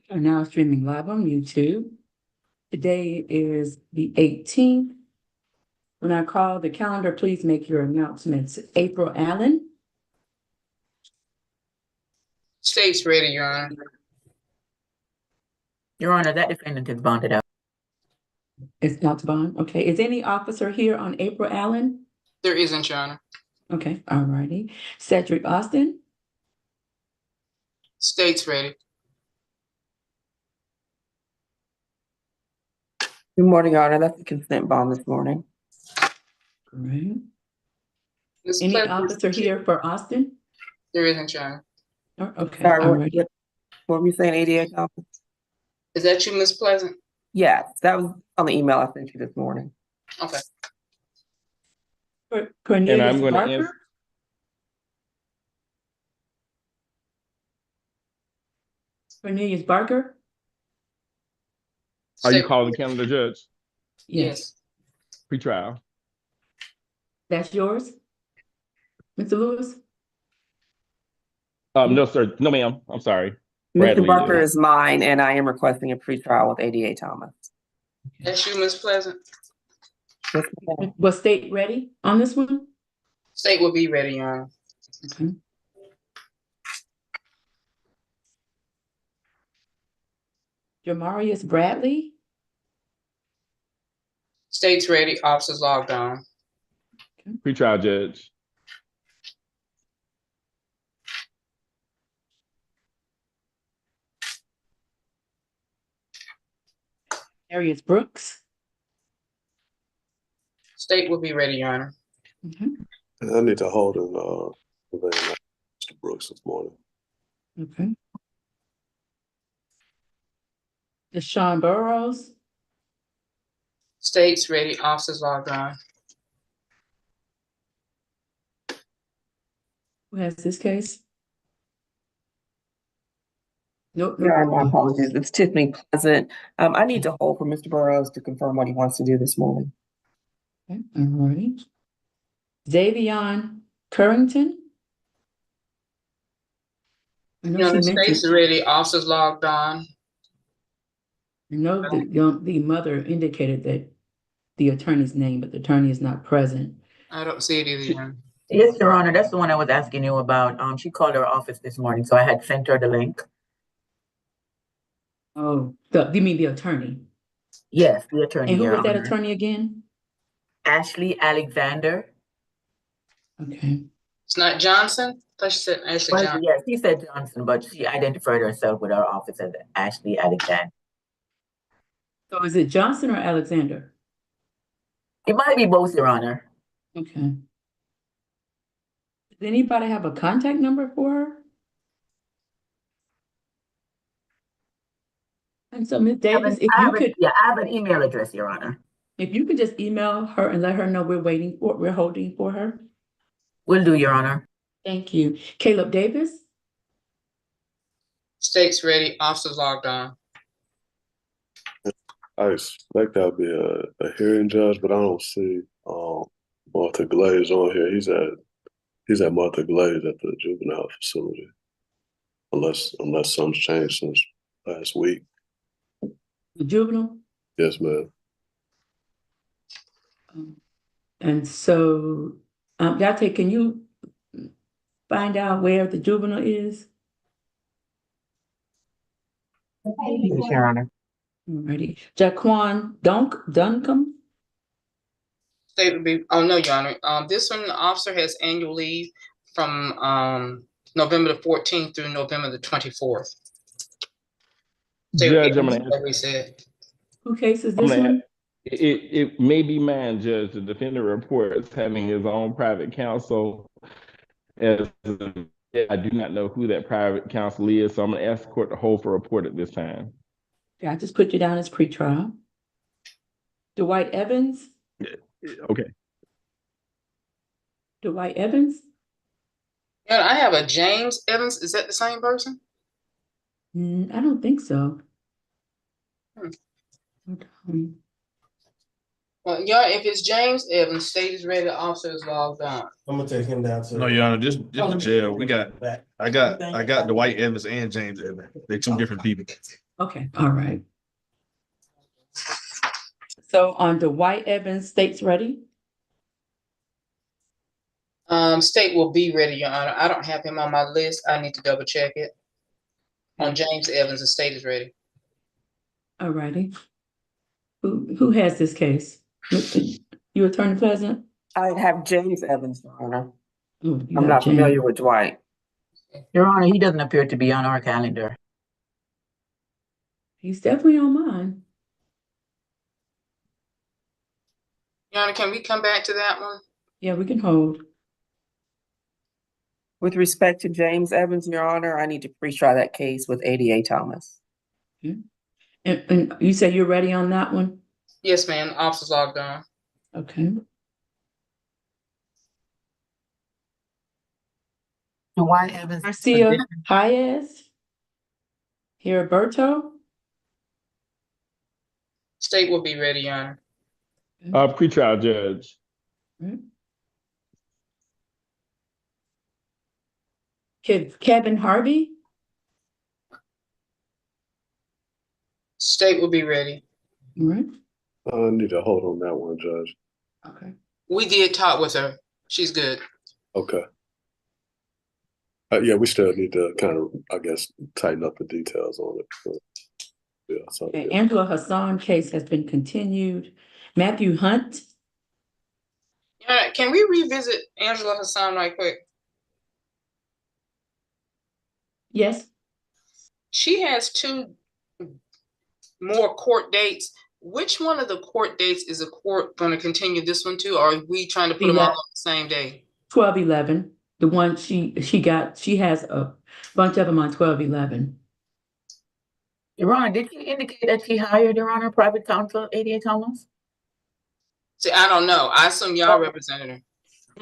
are now streaming live on YouTube. Today is the 18th. When I call the calendar, please make your announcements. April Allen. State's ready, Your Honor. Your Honor, that defendant is bonded out. It's not to bond. Okay. Is any officer here on April Allen? There isn't, Your Honor. Okay. All righty. Cedric Austin. State's ready. Good morning, Your Honor. That's the consent bond this morning. Great. Ms. Any Pleasant, officer here for Austin? There isn't, Your Honor. Oh, okay. Sorry, All righty. what were you saying, ADA Thompson? Is that you, Ms. Pleasant? Yes, that was on the email I sent you this morning. Okay. Cornelius going to Barker. answer. Cornelius Barker. Are you State- calling the calendar, Judge? Yes. Pretrial. That's yours, Mr. Lewis? No, sir. No, ma'am. I'm sorry. Bradley Mr. Barker is. is mine, and I am requesting a pretrial with ADA Thomas. That's you, Ms. Pleasant? Yes, ma'am. Was state ready on this one? State will be ready, Your Honor. Okay. Jamarius Bradley. State's ready. Officers logged on. Pretrial, Judge. Darius Brooks. State will be ready, Your Honor. Okay. I need to hold in Mr. Brooks this morning. Okay. Deshaun Burrows. State's ready. Officers logged on. Who has this case? Nope. Your Honor, my apologies. It's Tiffany Pleasant. I need to hold for Mr. Burrows to confirm what he wants to do this morning. Okay. All righty. Davion Currington. I know Your Honor, she mentioned. State's ready. Officers logged on. I know the mother indicated that the attorney's name, but the attorney is not present. I don't see it either, Your Honor. Yes, Your Honor, that's the one I was asking you about. She called her office this morning, so I had sent her the link. Oh, you mean the attorney? Yes, the attorney. And who Your was that Honor. attorney again? Ashley Alexander. Okay. It's not Johnson? I thought she said Ashley Well, Johnson. yes, he said Johnson, but she identified herself with our office as Ashley Alexander. So is it Johnson or Alexander? It might be both, Your Honor. Okay. Does anybody have a contact number for her? And so, Ms. Davis, I have an email address, Your Honor. if you could just email her and let her know we're holding for her. Will do, Your Honor. Thank you. Caleb Davis. State's ready. Officers logged on. I expect that'll be a hearing judge, but I don't see Martha Glaze on here. He's at Martha Glaze at the juvenile facility. Unless something's changed since last week. The juvenile. Yes, ma'am. And so, Yate, can you find out where the juvenile is? Yes, Your Honor. Alrighty. Jaquan Duncombe. State would be, oh no, Your Honor. This one, the officer has annual leave from November the 14th through November the 24th. Judge, I'm going to Like we said. Who case is this one? It may be mine, Judge. The defendant reports having his own private counsel. I do not know who that private counsel is, so I'm going to ask the court to hold for report at this time. Yeah, I just put you down as pretrial. Dwight Evans. Okay. Dwight Evans. Yeah, I have a James Evans. Is that the same person? I don't think so. Well, y'all, if it's James Evans, state is ready, the officer is logged on. I'm gonna take him down to. No, Your Honor, just the jail. I got Dwight Evans and James Evans. They're two different people. Okay, all right. So on Dwight Evans, state's ready? State will be ready, Your Honor. I don't have him on my list. I need to double check it. On James Evans, the state is ready. All righty. Who has this case? You Attorney Pleasant? I have James Evans, Your Honor. Oh, you I'm got not James. familiar with Dwight. Your Honor, he doesn't appear to be on our calendar. He's definitely on mine. Your Honor, can we come back to that one? Yeah, we can hold. With respect to James Evans, Your Honor, I need to pre-try that case with ADA Thomas. And you say you're ready on that one? Yes, ma'am. Officer's logged on. Okay. Dwight Evans. Garcia Paez? Heriberto? State will be ready, Your Honor. Pretrial judge. Kevin Harvey? State will be ready. All right. I need to hold on that one, Judge. Okay. We did talk with her. She's good. Okay. Yeah, we still need to kind of, I guess, tighten up the details on it. But, yeah, so, Okay, yeah. Angela Hassan case has been continued. Matthew Hunt? Yeah, can we revisit Angela Hassan right quick? Yes. She has two more court dates. Which one of the court dates is the court going to continue this one to, or are we trying to put them all on the same day? 12/11. The one she has a bunch of them on 12/11. Your Honor, did she indicate that she hired, Your Honor, private counsel, ADA Thomas? See, I don't know. I assume y'all represented her.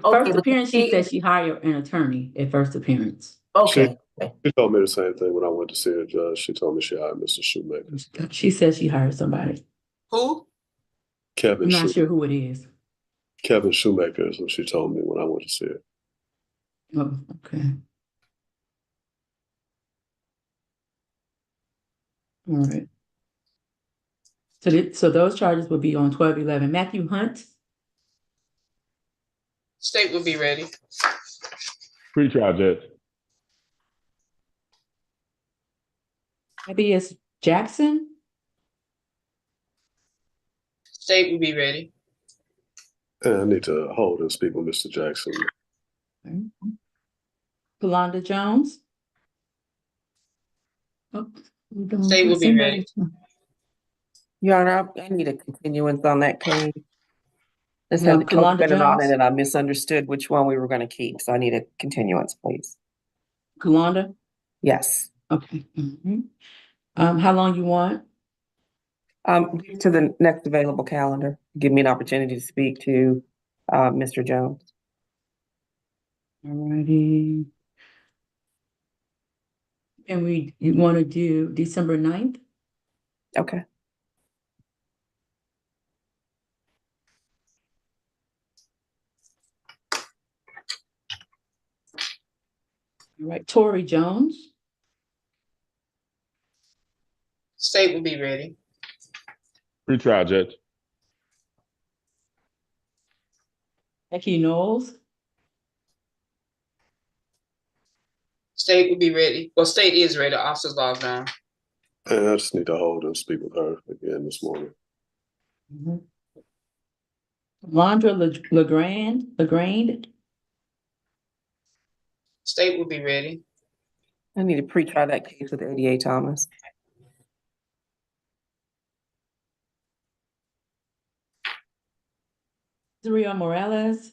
First but appearance, she said she hired an attorney at first appearance. Okay. She told me the same thing when I went to see her, Judge. She told me she hired Mr. Shoemaker. She said she hired somebody. Who? Kevin I'm not Shoemaker. sure who it is. Kevin Shoemaker is what she told me when I went to see her. Oh, okay. All right. So those charges will be on 12/11. Matthew Hunt? State will be ready. Pretrial judge. Maybe it's Jackson? State will be ready. And I need to hold and speak with Mr. Jackson. Okay. Kalonda Jones? Oh, State will be ready. Your Honor, I need a continuance on that case. This Yeah, had the Kalonda co-defendant on Jones? it and I misunderstood which one we were gonna keep, so I need a continuance, please. Kalonda? Yes. Okay. How long you want? To the next available calendar, give me an opportunity to speak to Mr. Jones. Alrighty. And you want to do December 9th? Okay. All right, Tori Jones? State will be ready. Pretrial judge. Becky Knowles? State will be ready. Well, state is ready. The officer's logged on. And I just need to hold and speak with her again this morning. Londra LeGrand? State will be ready. I need to pre-try that case with ADA Thomas. Zaria Morales?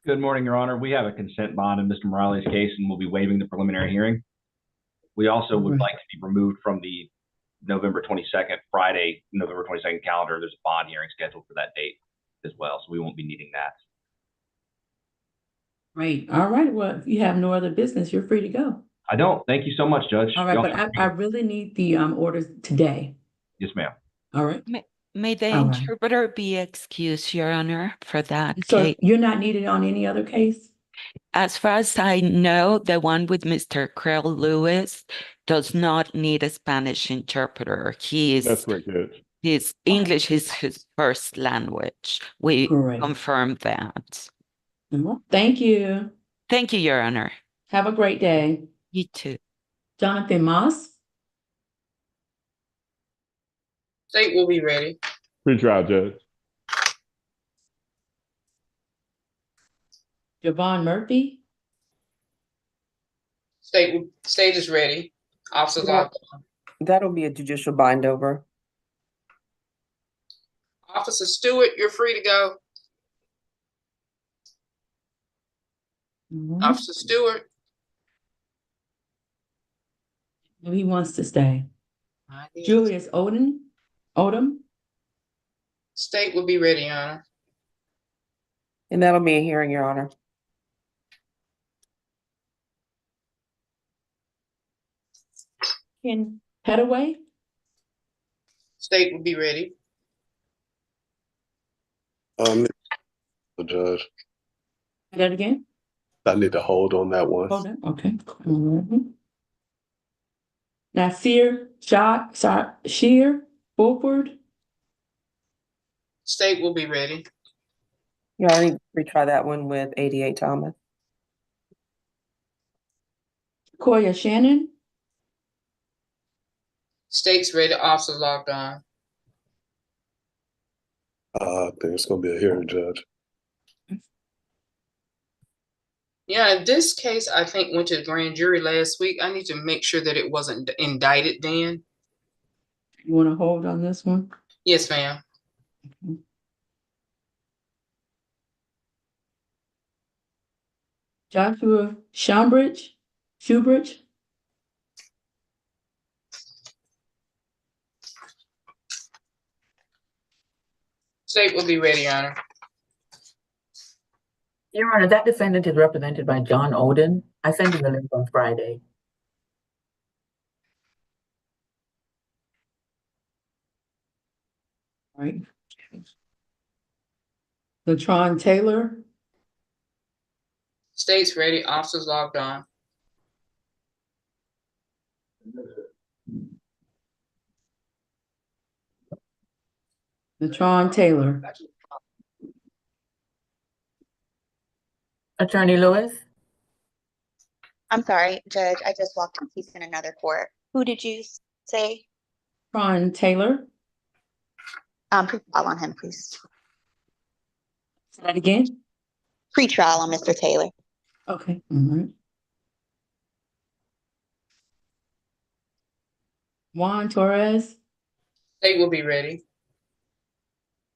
Good morning, Your Honor. We have a consent bond in Mr. Morales' case, and we'll be waiving the preliminary hearing. We also would like to be removed from the November 22nd, Friday, November 22nd calendar. There's a bond hearing scheduled for that date as well, so we won't be needing that. Great. All right. Well, if you have no other business, you're free to go. I don't. Thank you so much, Judge. All right, but I really need the orders today. Yes, ma'am. All right. May the All right. interpreter be excused, Your Honor, for that So case? you're not needed on any other case? As far as I know, the one with Mr. Krell Lewis does not need a Spanish interpreter. That's correct, Judge. His English is his first language. We Great. confirmed that. Thank you. Thank you, Your Honor. Have a great day. You too. Jonathan Moss, State will be ready. Pretrial, Judge. Javon Murphy, State is ready. Officers Yeah. logged on. That'll be a judicial bind over. Officer Stewart, you're free to go. Officer Stewart. he wants to stay. Julius Odom, State will be ready, Your Honor. And that'll be a hearing, Your Honor. Ken Petaway, State will be ready. Judge, say that again? I need to hold on that one. Hold on, okay. Nasir Shear Fulford, State will be ready. Yeah, I need to retry that one with 88 Thomas. Koya Shannon, State's ready. Officers logged on. I think it's gonna be a hearing, Judge. Yeah, in this case, I think went to the grand jury last week. I need to make sure that it wasn't indicted then. you want to hold on this one? Yes, ma'am. Joshua Schubridge, State will be ready, Your Honor. Your Honor, that defendant is represented by John Oden. I sent him the link on Friday. right? Latron Taylor, State's ready. Officers logged on. Latron Taylor, Attorney Lewis? I'm sorry, Judge, I just walked in. He's in another court. Who did you say? Latron Taylor, Pre-trial on him, please. say that again? Pre-trial on Mr. Taylor. Okay, all right. Juan Torres, State will be ready.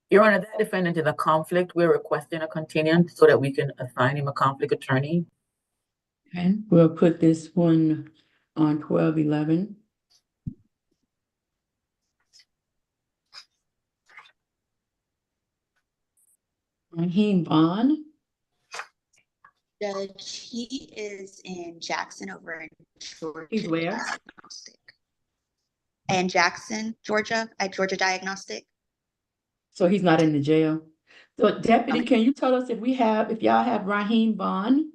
Your Honor, that defendant is a conflict. We're requesting a continuance so that we can assign him a conflict attorney. okay, we'll put this one on 12/11. Raheem Vaughn, Judge, he is in Jackson over in Georgia. He's where? Diagnostic. And Jackson, Georgia, at Georgia Diagnostic. so he's not in the jail. So Deputy, can you tell us if y'all have Raheem Vaughn?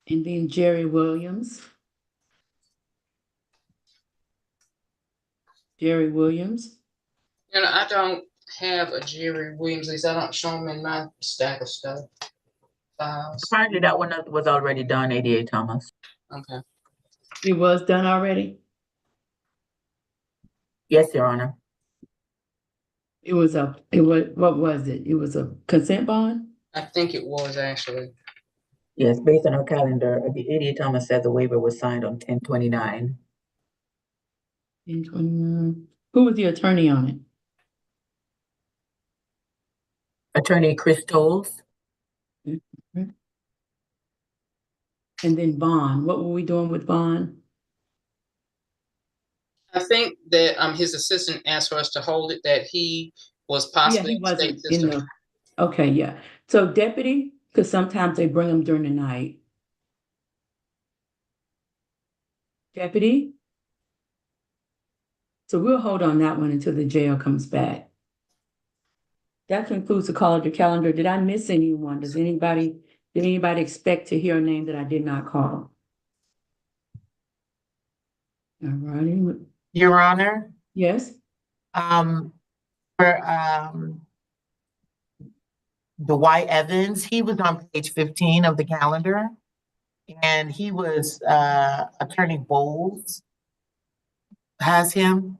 And then Jerry Williams. Jerry Williams. You know, I don't have a Jerry Williams, at least I don't show him in my stack of stuff. Files. Apparently that one was already done, 88 Thomas. Okay. It was done already? Yes, Your Honor. What was it? It was a consent bond? I think it was actually. Yes, based on our calendar, the 88 Thomas said the waiver was signed on 10/29. Who was the attorney on it? Attorney Chris Tolles. And then Vaughn, what were we doing with Vaughn? I think that his assistant asked for us to hold it, that he was possibly Yeah, he in the state wasn't in system. okay, yeah. So Deputy, because sometimes they bring them during the night. Deputy? So we'll hold on that one until the jail comes back. That concludes the call of the calendar. Did I miss anyone? Did anybody expect to hear a name that I did not call? All righty. Your Honor, Yes, for Dwight Evans, he was on page 15 of the calendar. And he was Attorney Bowles has him.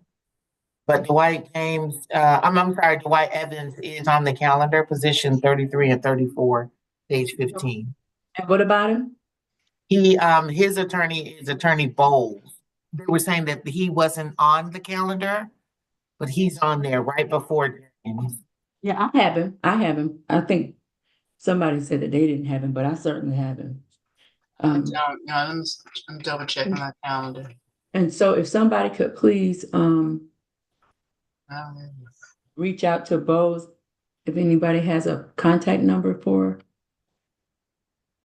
But Dwight Evans is on the calendar, position 33 and 34, page 15. and what about him? His attorney is Attorney Bowles. They were saying that he wasn't on the calendar, but he's on there right before James. Yeah, I have him. I think somebody said that they didn't have him, but I certainly have him. No, I'm double checking my calendar. And so if somebody could please reach out to Bose, if anybody has a contact number for